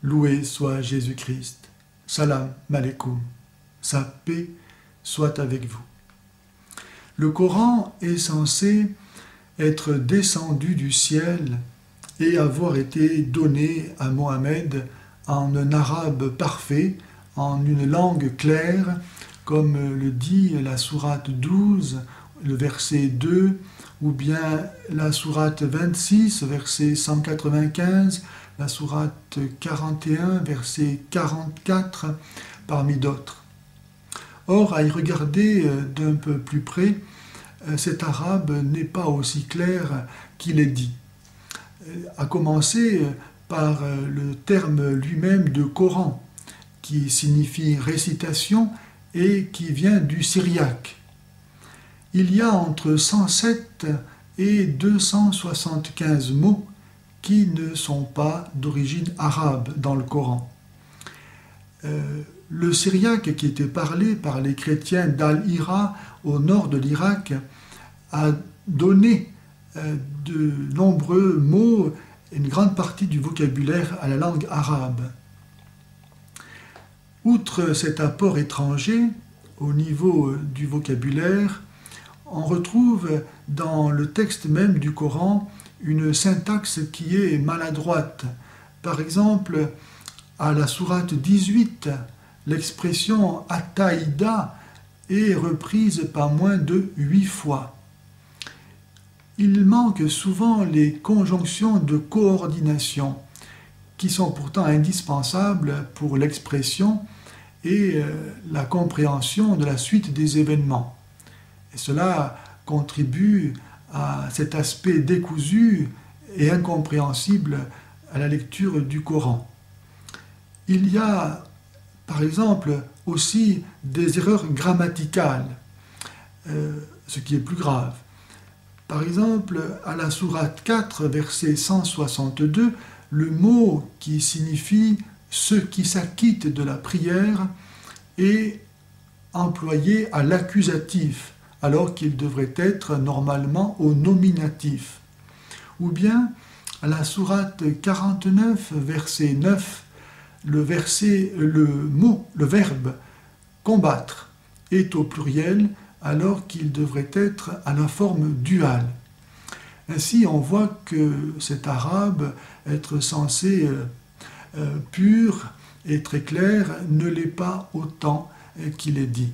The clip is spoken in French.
Loué soit Jésus-Christ. Salam alaikum. Sa paix soit avec vous. Le Coran est censé être descendu du ciel et avoir été donné à Mohammed en un arabe parfait, en une langue claire, comme le dit la sourate 12, le verset 2, ou bien la sourate 26, verset 195, la sourate 41, verset 44, parmi d'autres. Or, à y regarder d'un peu plus près, cet arabe n'est pas aussi clair qu'il est dit. À commencer par le terme lui-même de Coran, qui signifie récitation et qui vient du syriaque. Il y a entre 107 et 275 mots qui ne sont pas d'origine arabe dans le Coran. Le syriaque qui était parlé par les chrétiens d'Al-Hira au nord de l'Irak a donné de nombreux mots, une grande partie du vocabulaire à la langue arabe. Outre cet apport étranger, au niveau du vocabulaire, on retrouve dans le texte même du Coran une syntaxe qui est maladroite. Par exemple, à la sourate 18, l'expression « ataïda » est reprise pas moins de 8 fois. Il manque souvent les conjonctions de coordination, qui sont pourtant indispensables pour l'expression et la compréhension de la suite des événements. Et cela contribue à cet aspect décousu et incompréhensible à la lecture du Coran. Il y a, par exemple, aussi des erreurs grammaticales, ce qui est plus grave. Par exemple, à la sourate 4, verset 162, le mot qui signifie « ceux qui s'acquittent de la prière » est employé à l'accusatif, alors qu'il devrait être normalement au nominatif. Ou bien, à la sourate 49, verset 9, le verbe « combattre » est au pluriel, alors qu'il devrait être à la forme duale. Ainsi, on voit que cet arabe, être censé pur et très clair, ne l'est pas autant qu'il est dit.